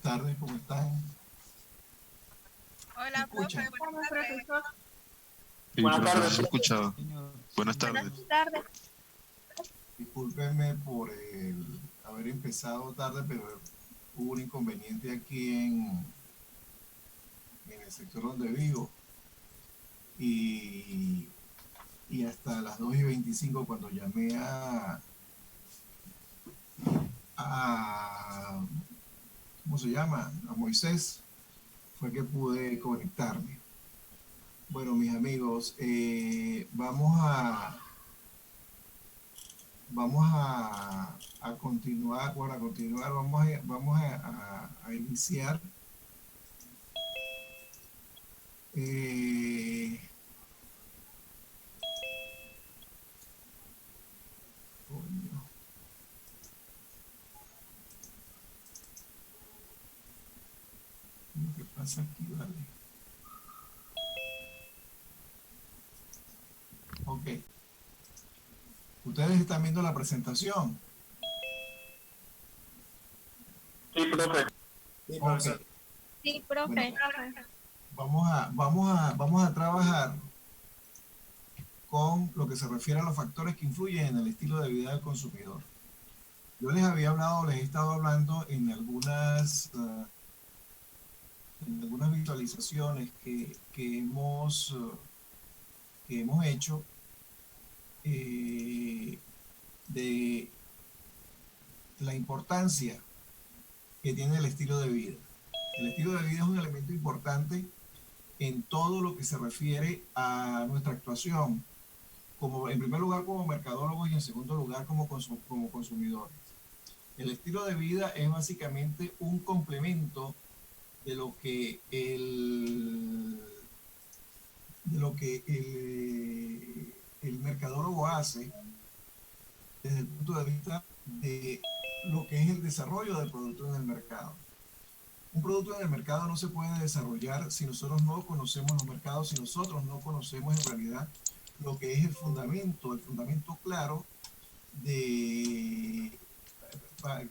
tardes, ¿cómo están? ¿Me Hola, escuchan? profe, buenas tardes. Sí, Buenas profe, tardes. no se escuchaba. Buenas Buenas tardes. tardes. Discúlpenme por haber empezado tarde, pero hubo un inconveniente aquí en el sector donde vivo. Y, y hasta las 2:25 cuando llamé a ¿cómo se llama? A Moisés, fue que pude conectarme. Bueno, mis amigos, vamos a continuar, bueno, a continuar, vamos a iniciar. Eh, coño. ¿Qué pasa aquí, vale? Ok. Ustedes están viendo la presentación. Sí, profe. Sí, profesor. Ok. Sí, profe. Bueno, vamos a trabajar con lo que se refiere a los factores que influyen en el estilo de vida del consumidor. Yo les había hablado, les he estado hablando en algunas visualizaciones que hemos hecho de la importancia que tiene el estilo de vida. El estilo de vida es un elemento importante en todo lo que se refiere a nuestra actuación, como en primer lugar como mercadólogos y en segundo lugar como consumidores. El estilo de vida es básicamente un complemento de lo que el mercadólogo hace desde el punto de vista de lo que es el desarrollo del producto en el mercado. Un producto en el mercado no se puede desarrollar si nosotros no conocemos los mercados, si nosotros no conocemos en realidad lo que es el fundamento claro de,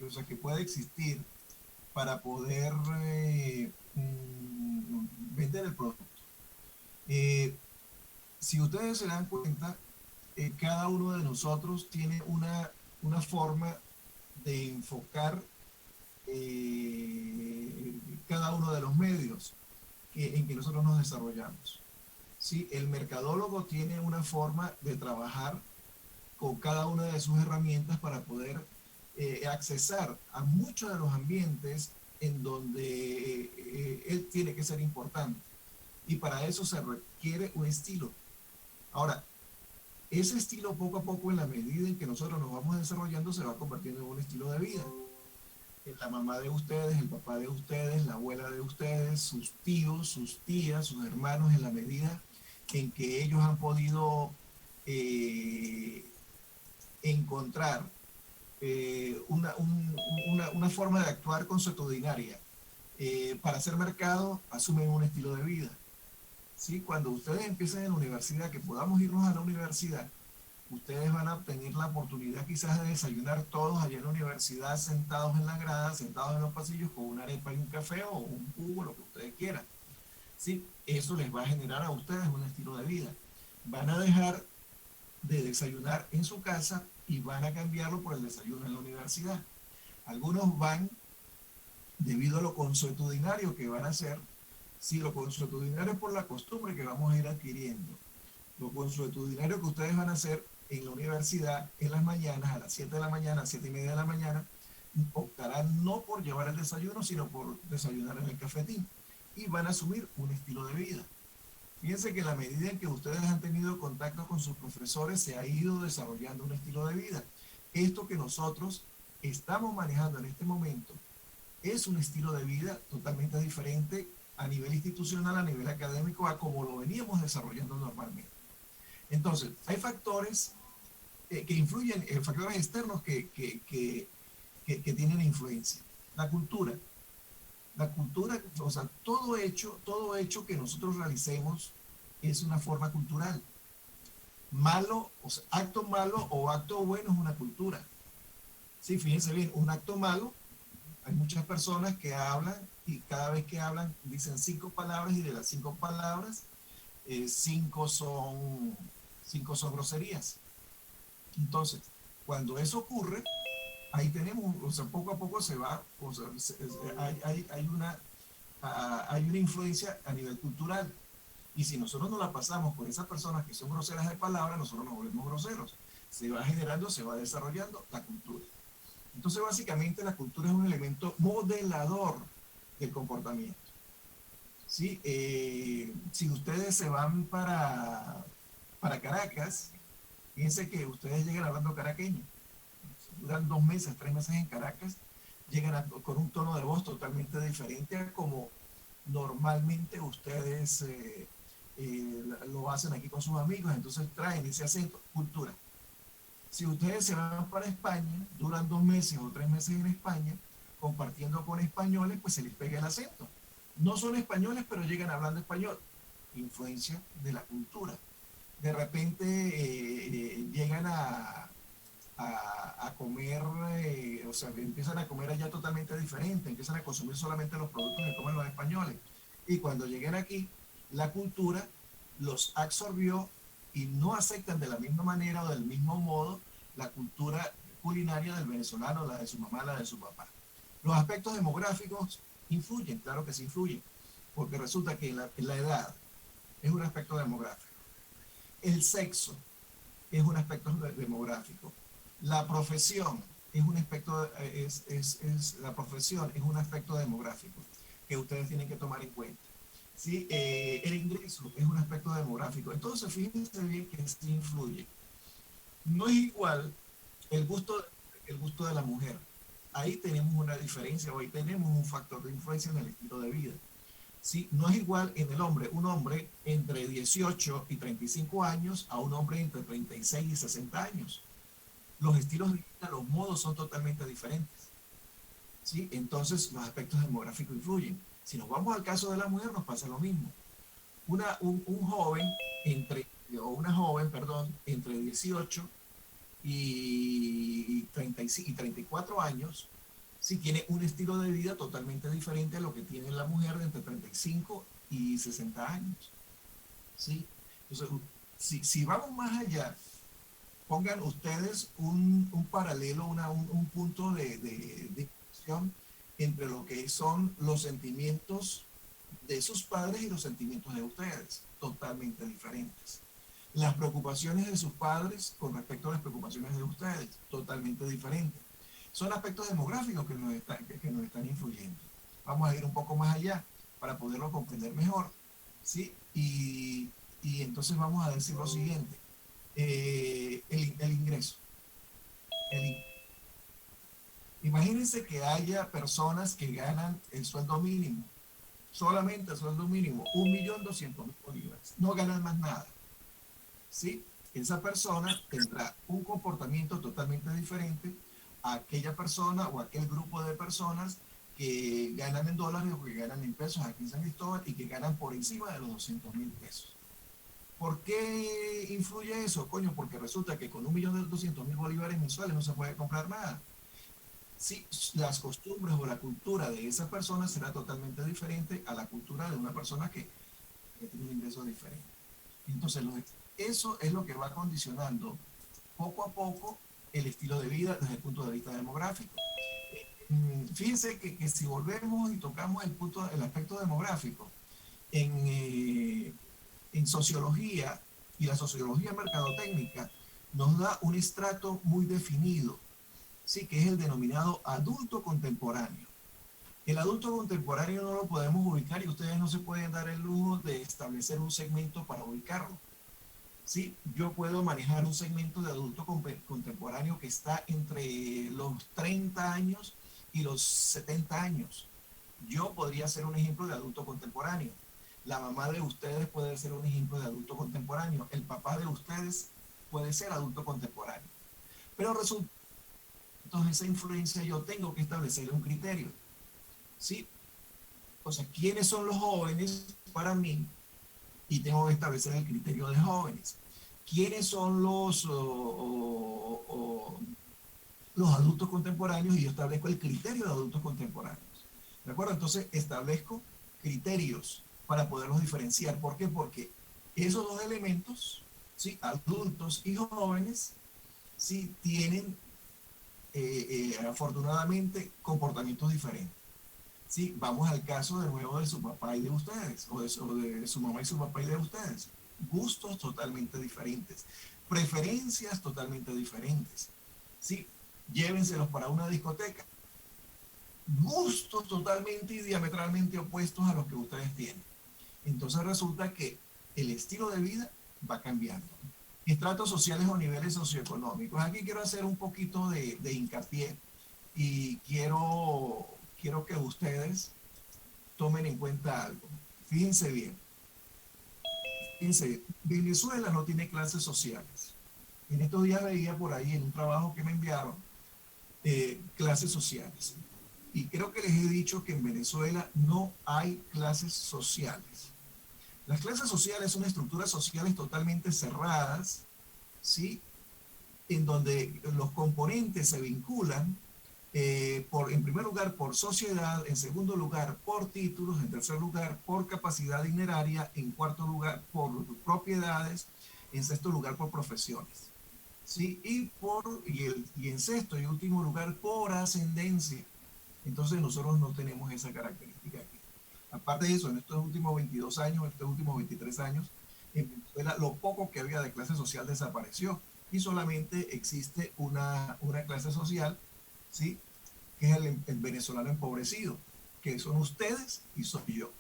o sea, que puede existir para poder vender el producto. Si ustedes se dan cuenta, cada uno de nosotros tiene una forma de enfocar cada uno de los medios en que nosotros nos desarrollamos. ¿Sí? El mercadólogo tiene una forma de trabajar con cada una de sus herramientas para poder accesar a muchos de los ambientes en donde él tiene que ser importante. Y para eso se requiere un estilo. Ahora, ese estilo poco a poco, en la medida en que nosotros nos vamos desarrollando, se va convirtiendo en un estilo de vida. La mamá de ustedes, el papá de ustedes, la abuela de ustedes, sus tíos, sus tías, sus hermanos, en la medida en que ellos han podido encontrar una forma de actuar consuetudinaria para hacer mercado, asumen un estilo de vida. ¿Sí? Cuando ustedes empiecen en la universidad, que podamos irnos a la universidad, ustedes van a tener la oportunidad quizás de desayunar todos allá en la universidad, sentados en la grada, sentados en los pasillos con una arepa y un café o un jugo, lo que ustedes quieran. ¿Sí? Eso les va a generar a ustedes un estilo de vida. Van a dejar de desayunar en su casa y van a cambiarlo por el desayuno en la universidad. Algunos van, debido a lo consuetudinario que van a hacer, si lo consuetudinario es por la costumbre que vamos a ir adquiriendo, lo consuetudinario que ustedes van a hacer en la universidad en las mañanas, a las 7 de la mañana, 7:30 de la mañana, optarán no por llevar el desayuno, sino por desayunar en el cafetín. Y van a asumir un estilo de vida. Fíjense que en la medida en que ustedes han tenido contacto con sus profesores, se ha ido desarrollando un estilo de vida. Esto que nosotros estamos manejando en este momento es un estilo de vida totalmente diferente a nivel institucional, a nivel académico, a como lo veníamos desarrollando normalmente. Entonces, hay factores que influyen, factores externos que tienen influencia. La cultura, o sea, todo hecho que nosotros realicemos es una forma cultural. Malo, o sea, acto malo o acto bueno es una cultura. Sí, fíjense bien, un acto malo Hay muchas personas que hablan y cada vez que hablan dicen 5 palabras y de las 5 palabras, 5 son groserías. Entonces, cuando eso ocurre, ahí tenemos, o sea, poco a poco se va, o sea, hay una influencia a nivel cultural. Y si nosotros nos la pasamos con esas personas que son groseras de palabra, nosotros nos volvemos groseros. Se va generando, se va desarrollando la cultura. Entonces, básicamente, la cultura es un elemento modelador del comportamiento. ¿Sí? Si ustedes se van para Caracas, fíjense que ustedes llegan hablando caraqueño. Duran 2 meses, 3 meses en Caracas, llegan con un tono de voz totalmente diferente a como normalmente ustedes lo hacen aquí con sus amigos. Entonces traen ese acento, cultura. Si ustedes se van para España, duran 2 meses o 3 meses en España, compartiendo con españoles, pues se les pega el acento. No son españoles, pero llegan hablando español. Influencia de la cultura. De repente llegan a comer, o sea, empiezan a comer allá totalmente diferente, empiezan a consumir solamente los productos que comen los españoles. Y cuando lleguen aquí, la cultura los absorbió y no aceptan de la misma manera o del mismo modo la cultura culinaria del venezolano, la de su mamá, la de su papá. Los aspectos demográficos influyen, claro que sí influyen, porque resulta que la edad es un aspecto demográfico, el sexo es un aspecto demográfico, la profesión es un aspecto, la profesión es un aspecto demográfico que ustedes tienen que tomar en cuenta. ¿Sí? El ingreso es un aspecto demográfico. Entonces, fíjense bien que sí influye. No es igual el gusto de la mujer. Ahí tenemos una diferencia, o ahí tenemos un factor de influencia en el estilo de vida. ¿Sí? No es igual en el hombre, un hombre entre 18 y 35 años a un hombre entre 36 y 60 años. Los estilos de vida, los modos son totalmente diferentes. ¿Sí? Entonces, los aspectos demográficos influyen. Si nos vamos al caso de la mujer, nos pasa lo mismo. Un joven o una joven, perdón, entre 18 y 34 años, sí tiene un estilo de vida totalmente diferente a lo que tiene la mujer de entre 35 y 60 años. ¿Sí? Entonces, si vamos más allá, pongan ustedes un paralelo, un punto de discusión entre lo que son los sentimientos de sus padres y los sentimientos de ustedes, totalmente diferentes. Las preocupaciones de sus padres con respecto a las preocupaciones de ustedes, totalmente diferentes. Son aspectos demográficos que nos están influyendo. Vamos a ir un poco más allá para poderlo comprender mejor. ¿Sí? Y entonces vamos a decir lo siguiente. El ingreso. Imagínense que haya personas que ganan el sueldo mínimo, solamente el sueldo mínimo, 1.200.000 bolívares, no ganan más nada. ¿Sí? Esa persona tendrá un comportamiento totalmente diferente a aquella persona o aquel grupo de personas que ganan en dólares o que ganan en pesos aquí en San Cristóbal y que ganan por encima de los 200.000 pesos. ¿Por qué influye eso? Coño, porque resulta que con 1.200.000 bolívares mensuales no se puede comprar nada. Sí, las costumbres o la cultura de esa persona será totalmente diferente a la cultura de una persona que tiene un ingreso diferente. Entonces, eso es lo que va condicionando poco a poco el estilo de vida desde el punto de vista demográfico. Fíjense que si volvemos y tocamos el aspecto demográfico, en sociología y la sociología mercadotécnica nos da un estrato muy definido, ¿sí? Que es el denominado adulto contemporáneo. El adulto contemporáneo no lo podemos ubicar y ustedes no se pueden dar el lujo de establecer un segmento para ubicarlo. ¿Sí? Yo puedo manejar un segmento de adulto contemporáneo que está entre los 30 años y los 70 años. Yo podría ser un ejemplo de adulto contemporáneo. La mamá de ustedes puede ser un ejemplo de adulto contemporáneo. El papá de ustedes puede ser adulto contemporáneo. Pero resulta, entonces esa influencia yo tengo que establecer un criterio. ¿Sí? O sea, ¿quiénes son los jóvenes para mí? Y tengo que establecer el criterio de jóvenes. ¿Quiénes son los adultos contemporáneos y yo establezco el criterio de adultos contemporáneos. ¿De acuerdo? Entonces establezco criterios para poderlos diferenciar. ¿Por qué? Porque esos dos elementos, ¿sí? Adultos y jóvenes, ¿sí? Tienen afortunadamente comportamientos diferentes. ¿Sí? Vamos al caso de nuevo de su papá y de ustedes, o de su mamá y su papá y de ustedes. Gustos totalmente diferentes, preferencias totalmente diferentes. ¿Sí? Llévenselos para una discoteca. Gustos totalmente y diametralmente opuestos a los que ustedes tienen. Entonces resulta que el estilo de vida va cambiando. Estratos sociales o niveles socioeconómicos. Aquí quiero hacer un poquito de hincapié y quiero que ustedes tomen en cuenta algo. Fíjense bien. Fíjense, Venezuela no tiene clases sociales. En estos días veía por ahí en un trabajo que me enviaron clases sociales. Y creo que les he dicho que en Venezuela no hay clases sociales. Las clases sociales son estructuras sociales totalmente cerradas, ¿sí? En donde los componentes se vinculan en primer lugar por sociedad, en segundo lugar por títulos, en tercer lugar por capacidad dineraria, en cuarto lugar por propiedades, en sexto lugar por profesiones, ¿sí? Y en sexto y último lugar por ascendencia. Entonces nosotros no tenemos esa característica aquí. Aparte de eso, en estos últimos 22 años, en estos últimos 23 años, en Venezuela lo poco que había de clase social desapareció y solamente existe una clase social, ¿sí? Que es el venezolano empobrecido, que son ustedes y soy yo.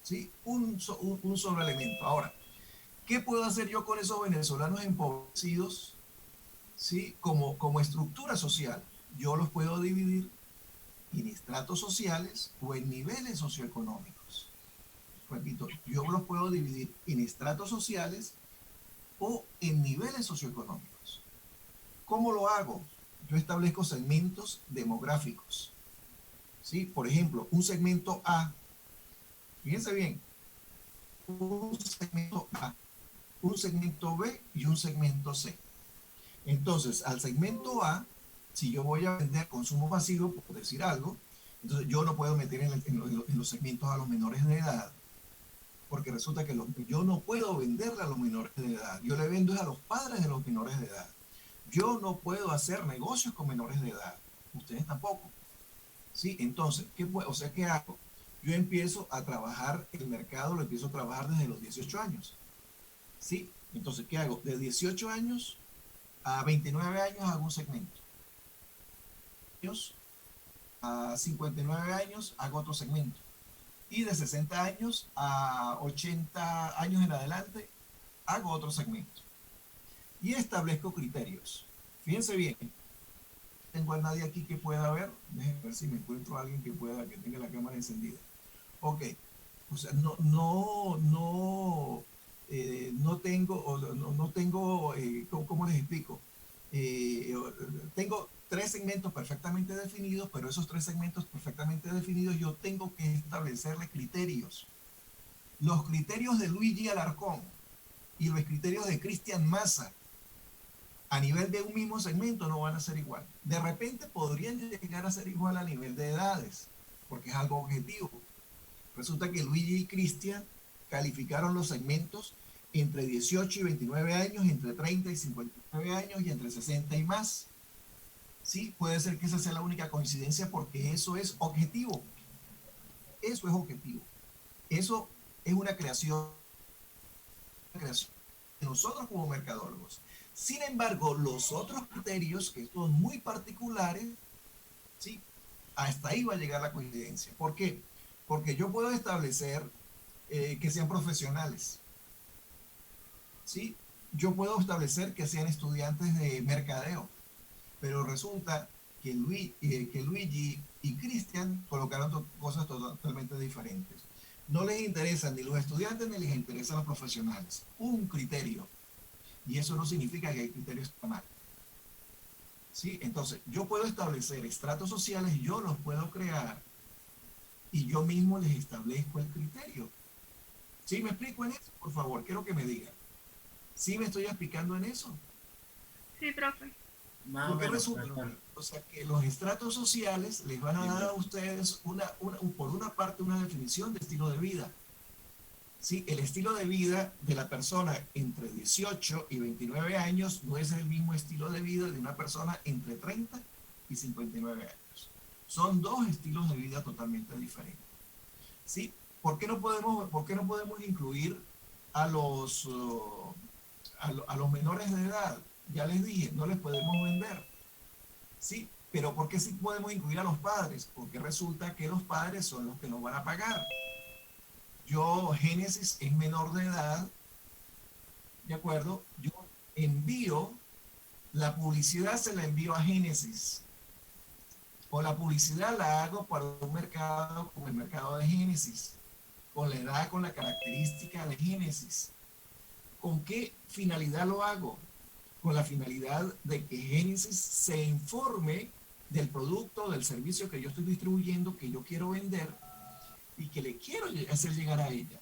¿Sí? Un solo elemento. Ahora, ¿qué puedo hacer yo con esos venezolanos empobrecidos? ¿Sí? Como estructura social. Yo los puedo dividir en estratos sociales o en niveles socioeconómicos. Repito, yo los puedo dividir en estratos sociales o en niveles socioeconómicos. ¿Cómo lo hago? Yo establezco segmentos demográficos. ¿Sí? Por ejemplo, un segmento A, fíjense bien, un segmento A, un segmento B y un segmento C. Entonces, al segmento A, si yo voy a vender consumo pasivo, por decir algo, entonces yo no puedo meter en los segmentos a los menores de edad, porque resulta que yo no puedo venderle a los menores de edad, yo le vendo a los padres de los menores de edad. Yo no puedo hacer negocios con menores de edad, ustedes tampoco. ¿Sí? Entonces, ¿qué hago? Yo empiezo a trabajar el mercado, lo empiezo a trabajar desde los 18 años. ¿Sí? Entonces, ¿qué hago? De 18 años a 29 años hago un segmento. A 59 años hago otro segmento. Y de 60 años a 80 años en adelante hago otro segmento. Y establezco criterios. Fíjense bien, tengo a nadie aquí que pueda ver. Déjenme ver si me encuentro a alguien que tenga la cámara encendida. Ok. O sea, no tengo, ¿cómo les explico? Tengo 3 segmentos perfectamente definidos, pero esos 3 segmentos perfectamente definidos yo tengo que establecerle criterios. Los criterios de Luigi Alarcón y los criterios de Cristian Massa a nivel de un mismo segmento no van a ser igual. De repente podrían llegar a ser igual a nivel de edades, porque es algo objetivo. Resulta que Luigi y Cristian calificaron los segmentos entre 18 y 29 años, entre 30 y 59 años y entre 60 y más. Sí, puede ser que esa sea la única coincidencia porque eso es objetivo. Eso es objetivo. Eso es una creación de nosotros como mercadólogos. Sin embargo, los otros criterios, que son muy particulares, ¿sí? Hasta ahí va a llegar la coincidencia. ¿Por qué? Porque yo puedo establecer que sean profesionales, ¿sí? Yo puedo establecer que sean estudiantes de mercadeo, pero resulta que Luigi y Cristian colocaron cosas totalmente diferentes. No les interesan ni los estudiantes ni les interesan los profesionales. Un criterio. Y eso no significa que el criterio está mal. ¿Sí? Entonces, yo puedo establecer estratos sociales, yo los puedo crear y yo mismo les establezco el criterio. ¿Sí me explico en eso? Por favor, quiero que me digan. ¿Sí me estoy explicando en eso? Sí, profe. Más o Porque menos, resulta, profesor. o sea, que los estratos sociales les van a dar a ustedes por una parte una definición de estilo de vida. Sí, el estilo de vida de la persona entre 18 y 29 años no es el mismo estilo de vida de una persona entre 30 y 59 años. Son dos estilos de vida totalmente diferentes. ¿Sí? Por qué no podemos incluir a a los menores de edad? Ya les dije, no les podemos vender. ¿Sí? Pero ¿por qué sí podemos incluir a los padres? Porque resulta que los padres son los que nos van a pagar. Génesis es menor de edad, ¿de acuerdo? Yo envío, la publicidad se la envío a Génesis. O la publicidad la hago para un mercado como el mercado de Génesis, con la edad, con la característica de Génesis. ¿Con qué finalidad lo hago? Con la finalidad de que Génesis se informe del producto, del servicio que yo estoy distribuyendo, que yo quiero vender y que le quiero hacer llegar a ella.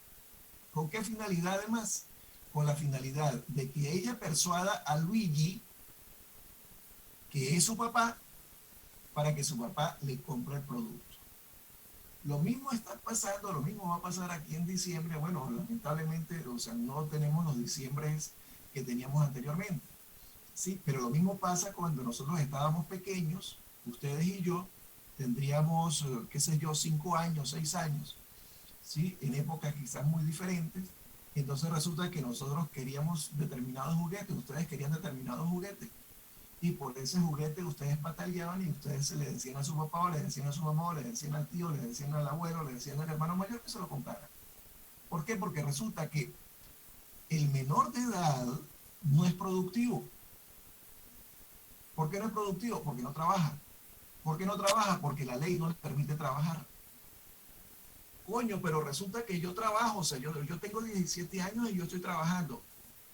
¿Con qué finalidad además? Con la finalidad de que ella persuada a Luigi, que es su papá, para que su papá le compre el producto. Lo mismo está pasando, lo mismo va a pasar aquí en diciembre. Bueno, lamentablemente, o sea, no tenemos los diciembres que teníamos anteriormente. Sí, pero lo mismo pasa cuando nosotros estábamos pequeños, ustedes y yo, tendríamos, qué sé yo, 5 años, 6 años, ¿sí? En épocas quizás muy diferentes. Entonces resulta que nosotros queríamos determinados juguetes, ustedes querían determinados juguetes. Y por ese juguete ustedes batallaban y ustedes se le decían a su papá, o le decían a su mamá, o le decían al tío, le decían al abuelo, le decían al hermano mayor que se lo comprara. ¿Por qué? Porque resulta que el menor de edad no es productivo. ¿Por qué no es productivo? Porque no trabaja. ¿Por qué no trabaja? Porque la ley no le permite trabajar. Coño, pero resulta que yo trabajo, o sea, yo tengo 17 años y yo estoy trabajando.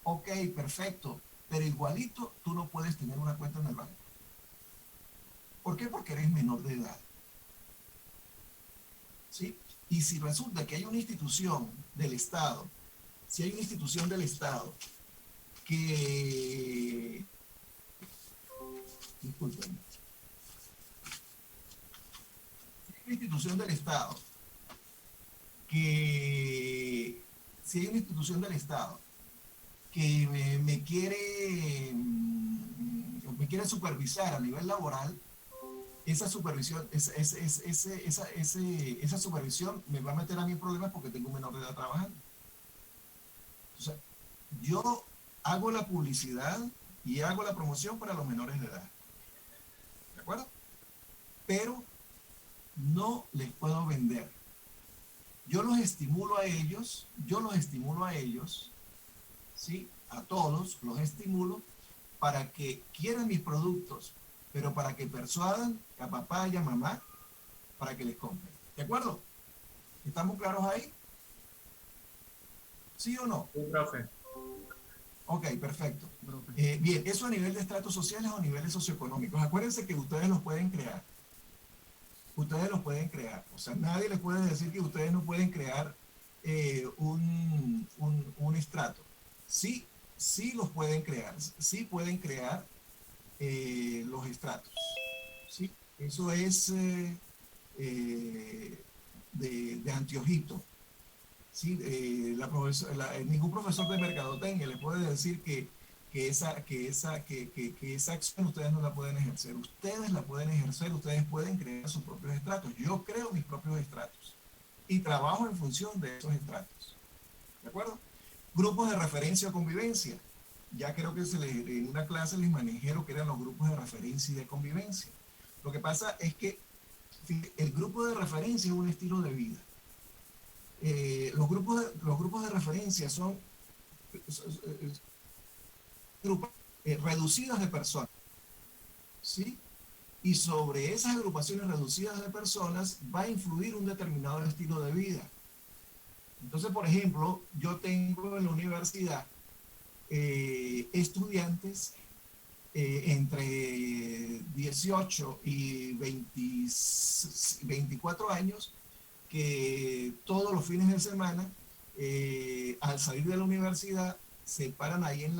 Ok, perfecto, pero igualito tú no puedes tener una cuenta en el banco. ¿Por qué? Porque eres menor de edad. ¿Sí? Y si resulta que hay una institución del Estado, si hay una institución del Estado que, disculpen, si hay una institución del Estado que, si hay una institución del Estado que me quiere supervisar a nivel laboral, esa supervisión, esa supervisión me va a meter a mí en problemas porque tengo un menor de edad trabajando. O sea, yo hago la publicidad y hago la promoción para los menores de edad. ¿De acuerdo? Pero no les puedo vender. Yo los estimulo a ellos, ¿sí? A todos los estimulo para que quieran mis productos, pero para que persuadan a papá y a mamá para que les compren. ¿De acuerdo? ¿Estamos claros ahí? ¿Sí o no? Sí, profe. Ok, perfecto. Bien, eso a nivel de estratos sociales o niveles socioeconómicos. Acuérdense que ustedes los pueden crear. Ustedes los pueden crear. O sea, nadie les puede decir que ustedes no pueden crear un estrato. Sí, sí los pueden crear. Sí pueden crear los estratos. ¿Sí? Eso es de anteojito. ¿Sí? Ningún profesor de mercadotecnia le puede decir que esa acción ustedes no la pueden ejercer. Ustedes la pueden ejercer, ustedes pueden crear sus propios estratos. Yo creo mis propios estratos y trabajo en función de esos estratos. ¿De acuerdo? Grupos de referencia o convivencia. Ya creo que en una clase les manejé lo que eran los grupos de referencia y de convivencia. Lo que pasa es que el grupo de referencia es un estilo de vida. Los grupos de referencia son grupos reducidos de personas, ¿sí? Y sobre esas agrupaciones reducidas de personas va a influir un determinado estilo de vida. Entonces, por ejemplo, yo tengo en la universidad estudiantes entre 18 y 24 años que todos los fines de semana, al salir de la universidad, se paran ahí en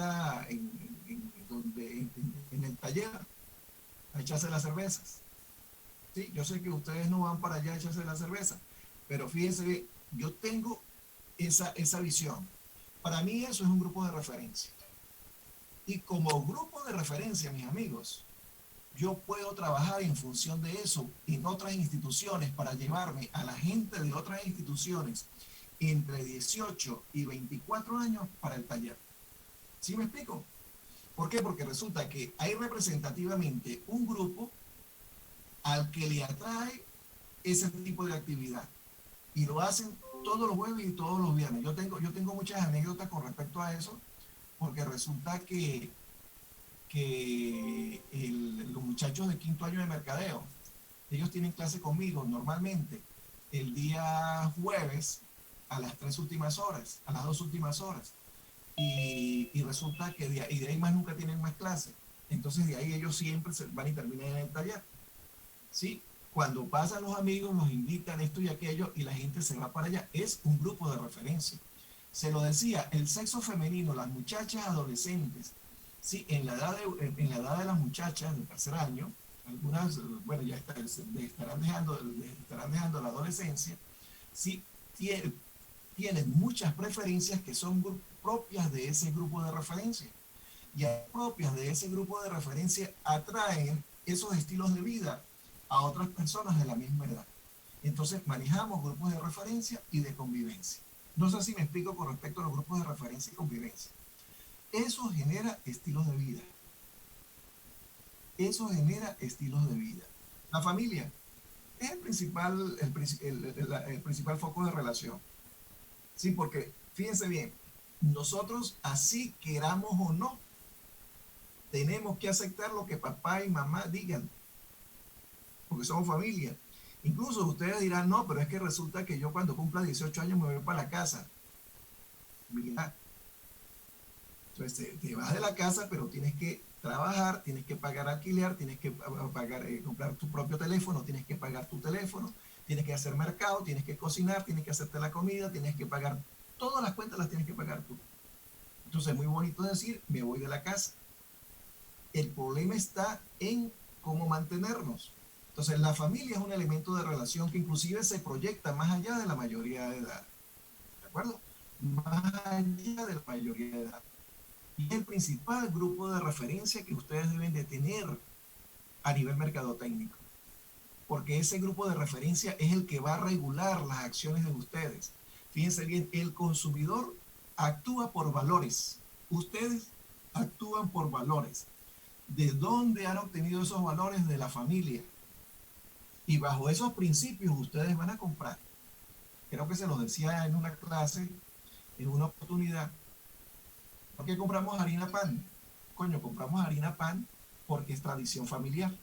el taller a echarse las cervezas. Sí, yo sé que ustedes no van para allá a echarse la cerveza, pero fíjense, yo tengo esa visión. Para mí eso es un grupo de referencia. Y como grupo de referencia, mis amigos, yo puedo trabajar en función de eso en otras instituciones para llevarme a la gente de otras instituciones entre 18 y 24 años para el taller. ¿Sí me explico? ¿Por qué? Porque resulta que hay representativamente un grupo al que le atrae ese tipo de actividad y lo hacen todos los jueves y todos los viernes. Yo tengo muchas anécdotas con respecto a eso, porque resulta que los muchachos de quinto año de mercadeo, ellos tienen clase conmigo normalmente el día jueves a las 3 últimas horas, a las 2 últimas horas. Y resulta que de ahí más nunca tienen más clase. Entonces de ahí ellos siempre se van y terminan en el taller. ¿Sí? Cuando pasan los amigos, los invitan esto y aquello y la gente se va para allá. Es un grupo de referencia. Se lo decía, el sexo femenino, las muchachas adolescentes, ¿sí? En la edad de las muchachas del tercer año, algunas, bueno, ya estarán dejando la adolescencia, ¿sí? Tienen muchas preferencias que son propias de ese grupo de referencia. Y propias de ese grupo de referencia atraen esos estilos de vida a otras personas de la misma edad. Entonces manejamos grupos de referencia y de convivencia. No sé si me explico con respecto a los grupos de referencia y convivencia. Eso genera estilos de vida. Eso genera estilos de vida. La familia es el principal foco de relación. Sí, porque fíjense bien, nosotros así queramos o no, tenemos que aceptar lo que papá y mamá digan, porque somos familia. Incluso ustedes dirán, no, pero es que resulta que yo cuando cumpla 18 años me voy para la casa. Mira, entonces te vas de la casa, pero tienes que trabajar, tienes que pagar alquiler, tienes que comprar tu propio teléfono, tienes que pagar tu teléfono, tienes que hacer mercado, tienes que cocinar, tienes que hacerte la comida, tienes que pagar, todas las cuentas las tienes que pagar tú. Entonces es muy bonito decir, me voy de la casa. El problema está en cómo mantenernos. Entonces la familia es un elemento de relación que inclusive se proyecta más allá de la mayoría de edad. ¿De acuerdo? Más allá de la mayoría de edad. Y es el principal grupo de referencia que ustedes deben de tener a nivel mercadotécnico. Porque ese grupo de referencia es el que va a regular las acciones de ustedes. Fíjense bien, el consumidor actúa por valores. Ustedes actúan por valores. ¿De dónde han obtenido esos valores? De la familia. Y bajo esos principios ustedes van a comprar. Creo que se los decía en una clase, en una oportunidad. ¿Por qué compramos harina pan? Coño, compramos harina pan porque es tradición familiar.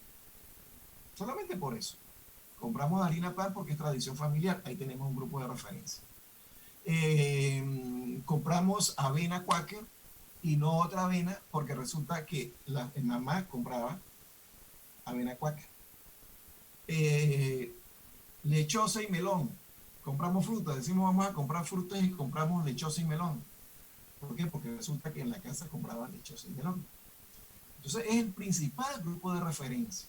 Solamente por eso. Compramos harina pan porque es tradición familiar. Ahí tenemos un grupo de referencia. Compramos avena Quaker y no otra avena porque resulta que la mamá compraba avena Quaker. Lechosa y melón. Compramos frutas, decimos vamos a comprar frutas y compramos lechosa y melón. ¿Por qué? Porque resulta que en la casa compraban lechosa y melón. Entonces es el principal grupo de referencia.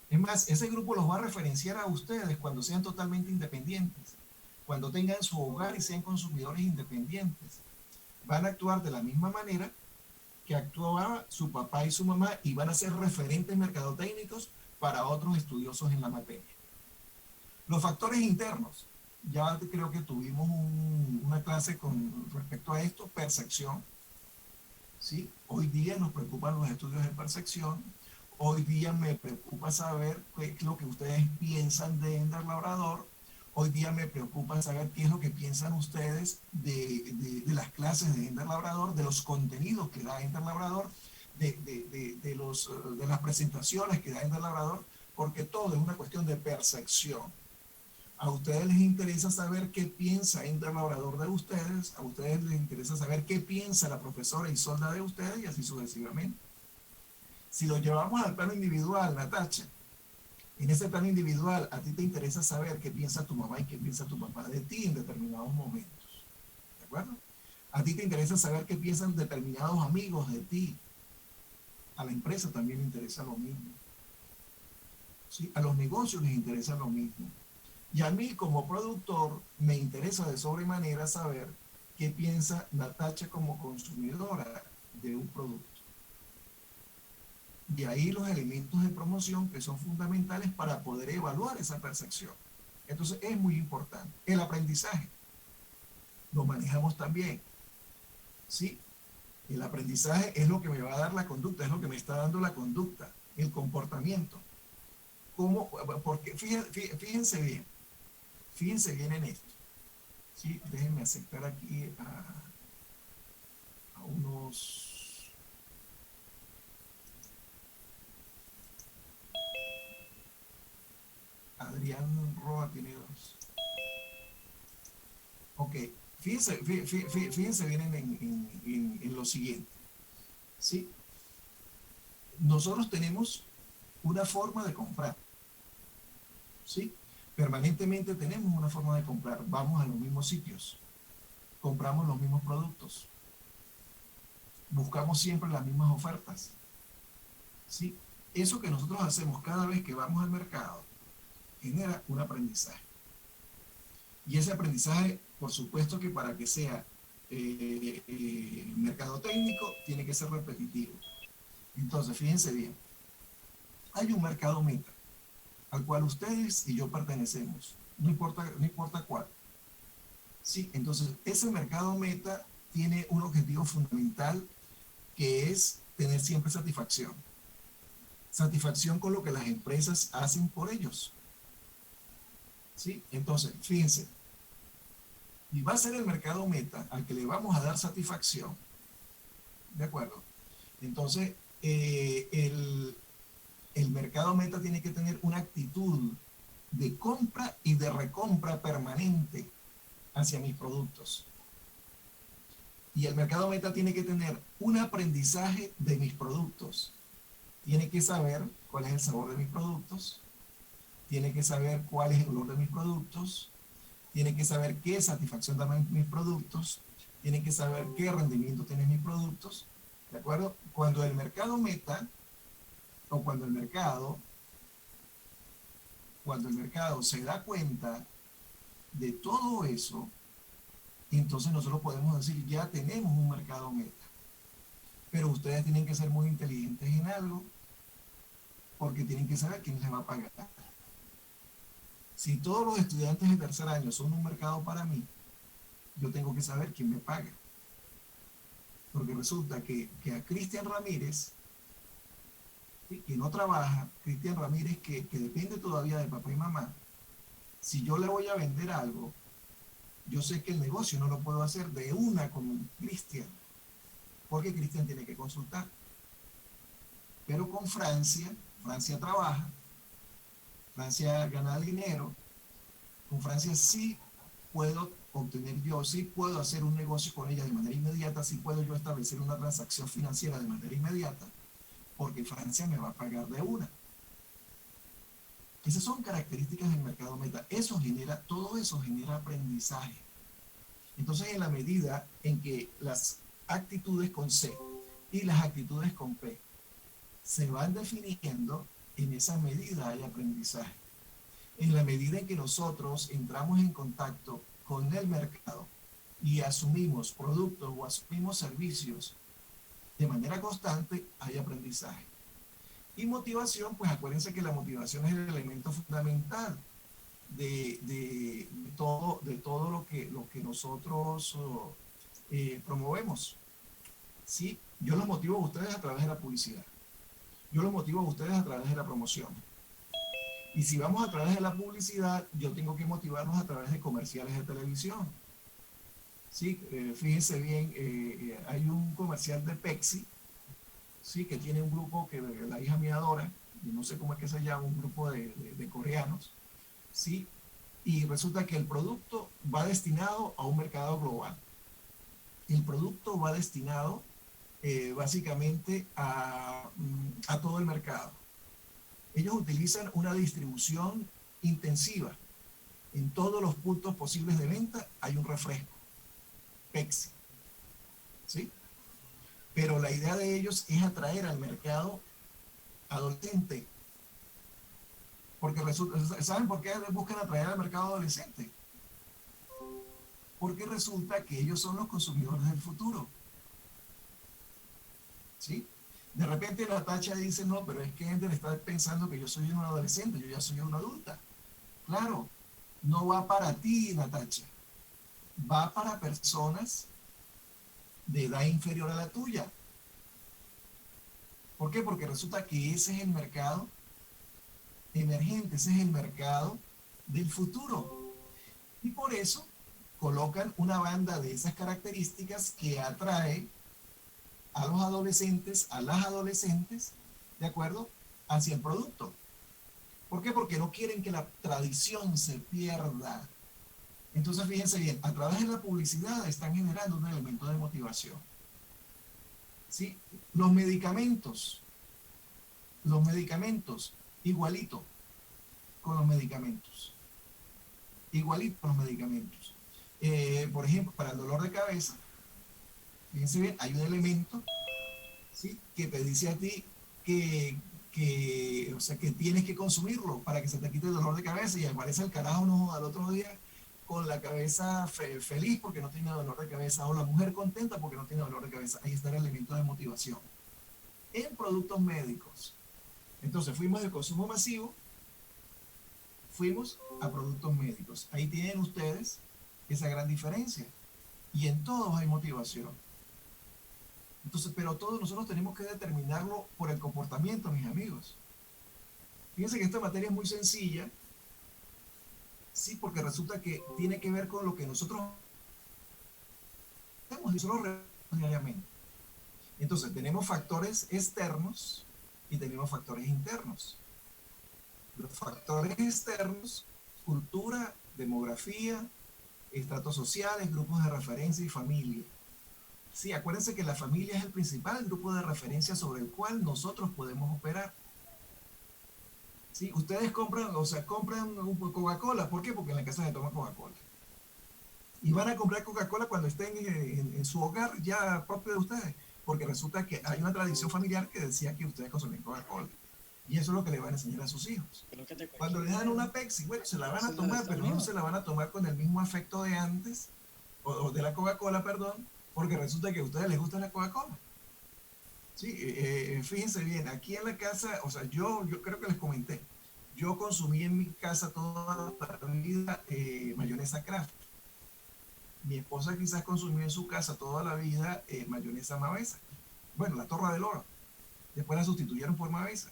Es más, ese grupo los va a referenciar a ustedes cuando sean totalmente independientes, cuando tengan su hogar y sean consumidores independientes. Van a actuar de la misma manera que actuaba su papá y su mamá y van a ser referentes mercadotécnicos para otros estudiosos en la materia. Los factores internos. Ya creo que tuvimos una clase con respecto a esto, percepción. ¿Sí? Hoy día nos preocupan los estudios de percepción. Hoy día me preocupa saber qué es lo que ustedes piensan de Ender Labrador. Hoy día me preocupa saber qué es lo que piensan ustedes de las clases de Ender Labrador, de los contenidos que da Ender Labrador, de las presentaciones que da Ender Labrador, porque todo es una cuestión de percepción. A ustedes les interesa saber qué piensa Ender Labrador de ustedes, a ustedes les interesa saber qué piensa la profesora Isolda de ustedes y así sucesivamente. Si lo llevamos al plano individual, Natacha, en ese plano individual a ti te interesa saber qué piensa tu mamá y qué piensa tu papá de ti en determinados momentos. ¿De acuerdo? A ti te interesa saber qué piensan determinados amigos de ti. A la empresa también le interesa lo mismo. ¿sí? A los negocios les interesa lo mismo. Y a mí como productor me interesa de sobremanera saber qué piensa Natacha como consumidora de un producto. De ahí los elementos de promoción que son fundamentales para poder evaluar esa percepción. Entonces es muy importante. El aprendizaje lo manejamos también. ¿Sí? El aprendizaje es lo que me va a dar la conducta, es lo que me está dando la conducta, el comportamiento. ¿Cómo? Porque fíjense bien en esto. ¿Sí? Déjenme aceptar aquí a unos... Adrián Roa tiene dos. Ok, fíjense bien en lo siguiente. ¿Sí? Nosotros tenemos una forma de comprar. ¿Sí? Permanentemente tenemos una forma de comprar. Vamos a los mismos sitios. Compramos los mismos productos. Buscamos siempre las mismas ofertas. ¿Sí? Eso que nosotros hacemos cada vez que vamos al mercado genera un aprendizaje. Y ese aprendizaje, por supuesto que para que sea mercadotécnico, tiene que ser repetitivo. Entonces, fíjense bien, hay un mercado meta al cual ustedes y yo pertenecemos, no importa cuál. Sí, entonces, ese mercado meta tiene un objetivo fundamental que es tener siempre satisfacción. Satisfacción con lo que las empresas hacen por ellos. ¿Sí? Entonces, fíjense, y va a ser el mercado meta al que le vamos a dar satisfacción, ¿de acuerdo? Entonces, el mercado meta tiene que tener una actitud de compra y de recompra permanente hacia mis productos. Y el mercado meta tiene que tener un aprendizaje de mis productos. Tiene que saber cuál es el sabor de mis productos, tiene que saber cuál es el olor de mis productos, tiene que saber qué satisfacción dan mis productos, tiene que saber qué rendimiento tienen mis productos, ¿de acuerdo? Cuando el mercado meta, o cuando el mercado se da cuenta de todo eso, entonces nosotros podemos decir, ya tenemos un mercado meta. Pero ustedes tienen que ser muy inteligentes en algo, porque tienen que saber quién les va a pagar. Si todos los estudiantes de tercer año son un mercado para mí, yo tengo que saber quién me paga. Porque resulta que a Cristian Ramírez, ¿sí?, que no trabaja, Cristian Ramírez que depende todavía de papá y mamá, si yo le voy a vender algo, yo sé que el negocio no lo puedo hacer de una con Cristian, porque Cristian tiene que consultar. Pero con Francia trabaja, Francia gana dinero, con Francia sí puedo obtener yo, sí puedo hacer un negocio con ella de manera inmediata, sí puedo yo establecer una transacción financiera de manera inmediata, porque Francia me va a pagar de una. Esas son características del mercado meta. Todo eso genera aprendizaje. Entonces, en la medida en que las actitudes con C y las actitudes con P se van definiendo, en esa medida hay aprendizaje. En la medida en que nosotros entramos en contacto con el mercado y asumimos productos o asumimos servicios de manera constante, hay aprendizaje. Y motivación, pues acuérdense que la motivación es el elemento fundamental de todo lo que nosotros promovemos. ¿Sí? Yo los motivo a ustedes a través de la publicidad. Yo los motivo a ustedes a través de la promoción. Y si vamos a través de la publicidad, yo tengo que motivarlos a través de comerciales de televisión. ¿Sí? Fíjense bien, hay un comercial de Pepsi, ¿sí?, que tiene un grupo que la hija mía adora, y no sé cómo es que se llama, un grupo de coreanos, ¿sí? Y resulta que el producto va destinado a un mercado global. El producto va destinado básicamente a todo el mercado. Ellos utilizan una distribución intensiva. En todos los puntos posibles de venta hay un refresco, Pepsi, ¿sí? Pero la idea de ellos es atraer al mercado adolescente, Porque resulta, ¿saben por qué buscan atraer al mercado adolescente? Porque resulta que ellos son los consumidores del futuro. ¿Sí? De repente Natacha dice, no, pero es que Ender está pensando que yo soy un adolescente, yo ya soy una adulta. Claro, no va para ti, Natacha. Va para personas de edad inferior a la tuya. ¿Por qué? Porque resulta que ese es el mercado emergente, ese es el mercado del futuro. Y por eso colocan una banda de esas características que atrae a los adolescentes, a las adolescentes, ¿de acuerdo? Hacia el producto. ¿Por qué? Porque no quieren que la tradición se pierda. Entonces, fíjense bien, a través de la publicidad están generando un elemento de motivación. ¿Sí? Los medicamentos, igualito con los medicamentos. Igualito con los medicamentos. Por ejemplo, para el dolor de cabeza, fíjense bien, hay un elemento, ¿sí?, que te dice a ti o sea, que tienes que consumirlo para que se te quite el dolor de cabeza, y aparece el carajo no al otro día con la cabeza feliz porque no tiene dolor de cabeza, o la mujer contenta porque no tiene dolor de cabeza. Ahí está el elemento de motivación. En productos médicos. Entonces fuimos de consumo masivo, fuimos a productos médicos. Ahí tienen ustedes esa gran diferencia. Y en todos hay motivación. Entonces, pero todos nosotros tenemos que determinarlo por el comportamiento, mis amigos. Fíjense que esta materia es muy sencilla, sí, porque resulta que tiene que ver con lo que nosotros hacemos y nosotros diariamente. Entonces, tenemos factores externos y tenemos factores internos. Los factores externos, cultura, demografía, estratos sociales, grupos de referencia y familia. Sí, acuérdense que la familia es el principal grupo de referencia sobre el cual nosotros podemos operar. Sí, ustedes compran un Coca-Cola. ¿Por qué? Porque en la casa se toma Coca-Cola. Y van a comprar Coca-Cola cuando estén en su hogar ya propio de ustedes, porque resulta que hay una tradición familiar que decía que ustedes consumían Coca-Cola. Y eso es lo que le van a enseñar a sus hijos. Cuando les dan una Pepsi, bueno, se la van a tomar, pero no se la van a tomar con el mismo afecto de antes, o de la Coca-Cola, perdón, porque resulta que a ustedes les gusta la Coca-Cola. Sí, fíjense bien, aquí en la casa, o sea, yo creo que les comenté, yo consumí en mi casa toda la vida mayonesa Kraft. Mi esposa quizás consumió en su casa toda la vida mayonesa Mavesa. Bueno, la Torre del Oro. Después la sustituyeron por Mavesa.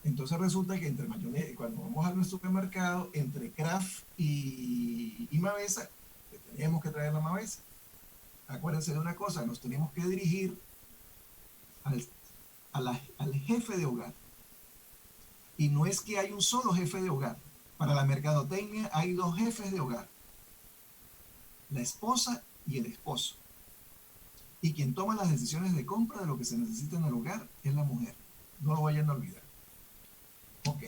Entonces resulta que entre mayonesa, cuando vamos al supermercado, entre Kraft y Mavesa, teníamos que traer la Mavesa. Acuérdense de una cosa, nos tenemos que dirigir al jefe de hogar. Y no es que hay un solo jefe de hogar. Para la mercadotecnia hay dos jefes de hogar: la esposa y el esposo. Y quien toma las decisiones de compra de lo que se necesita en el hogar es la mujer. No lo vayan a olvidar. Ok.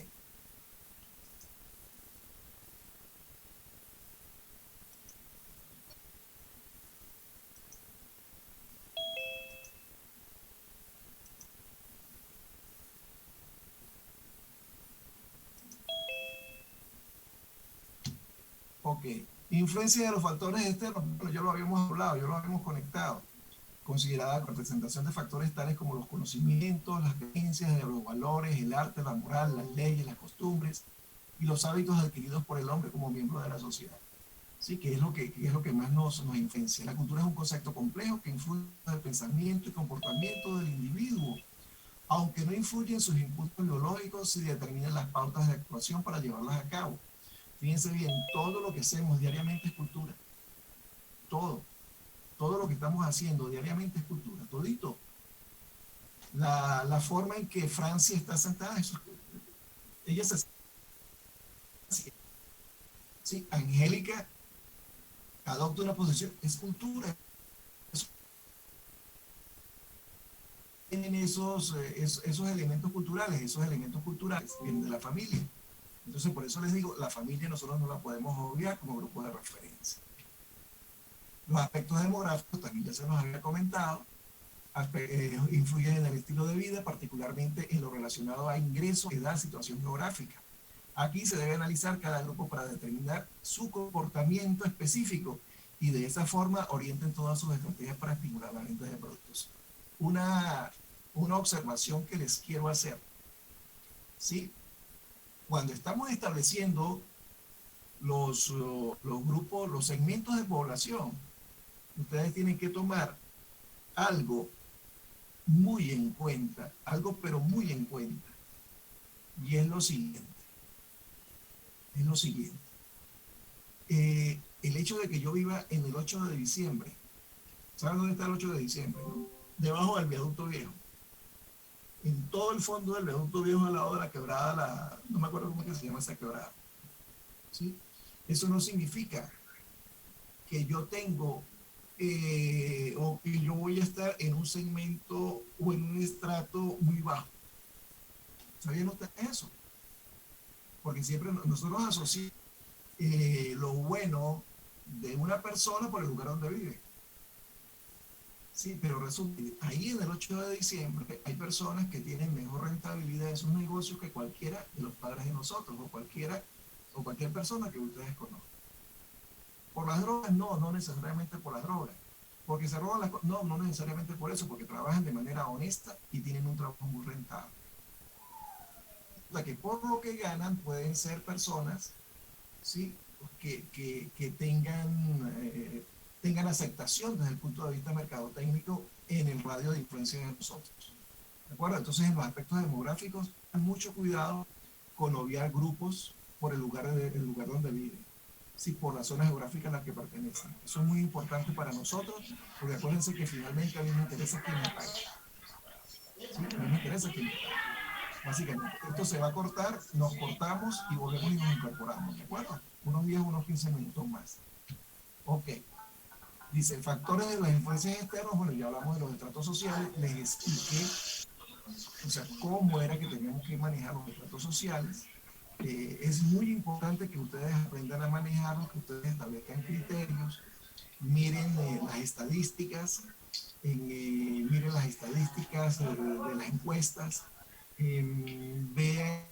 Ok. Influencia de los factores externos. Bueno, ya lo habíamos hablado, ya lo habíamos conectado. Considerada representación de factores tales como los conocimientos, las creencias, los valores, el arte, la moral, las leyes, las costumbres y los hábitos adquiridos por el hombre como miembro de la sociedad. Sí, que es lo que más nos influencia. La cultura es un concepto complejo que influye en el pensamiento y comportamiento del individuo, aunque no influye en sus impulsos biológicos, y determina las pautas de actuación para llevarlas a cabo. Fíjense bien, todo lo que hacemos diariamente es cultura. Todo lo que estamos haciendo diariamente es cultura, todito. La forma en que Francia está sentada, ella se... Sí, Angélica adopta una posición, es cultura. Tienen esos elementos culturales vienen de la familia. Entonces, por eso les digo, la familia nosotros no la podemos obviar como grupo de referencia. Los aspectos demográficos también ya se nos había comentado, influyen en el estilo de vida, particularmente en lo relacionado a ingresos, edad, situación geográfica. Aquí se debe analizar cada grupo para determinar su comportamiento específico y de esa forma orienten todas sus estrategias para estimular la venta de productos. Una observación que les quiero hacer, ¿sí? Cuando estamos estableciendo los grupos, los segmentos de población, ustedes tienen que tomar algo muy en cuenta, algo pero muy en cuenta, y es lo siguiente. El hecho de que yo viva en el 8 de diciembre, ¿saben dónde está el 8 de diciembre? ¿No? Debajo del viaducto viejo. En todo el fondo del viaducto viejo, al lado de la quebrada, no me acuerdo cómo es que se llama esa quebrada. ¿Sí? Eso no significa que yo tengo o que yo voy a estar en un segmento o en un estrato muy bajo. ¿Sabían ustedes eso? Porque siempre nosotros asociamos lo bueno de una persona por el lugar donde vive. Sí, pero resulta que ahí en el 8 de diciembre hay personas que tienen mejor rentabilidad en sus negocios que cualquiera de los padres de nosotros o cualquier persona que ustedes conozcan. ¿Por las drogas? No, no necesariamente por las drogas. Porque se roban las cosas. No, no necesariamente por eso, porque trabajan de manera honesta y tienen un trabajo muy rentable. O sea que por lo que ganan pueden ser personas, ¿sí?, que tengan aceptación desde el punto de vista mercadotécnico en el radio de influencia de nosotros. ¿De acuerdo? Entonces, en los aspectos demográficos, hay mucho cuidado con obviar grupos por el lugar donde viven, sí, por la zona geográfica a la que pertenecen. Eso es muy importante para nosotros, porque acuérdense que finalmente a mí me interesa quién me pague. Sí, a mí me interesa quién me pague. Básicamente, esto se va a cortar, nos cortamos y volvemos y nos incorporamos, ¿de acuerdo? Unos 10, unos 15 minutos más. Ok. Dice, factores de las influencias externas. Bueno, ya hablamos de los estratos sociales, les expliqué, o sea, cómo era que teníamos que manejar los estratos sociales. Es muy importante que ustedes aprendan a manejarlos, que ustedes establezcan criterios, miren las estadísticas, miren las estadísticas de las encuestas, vean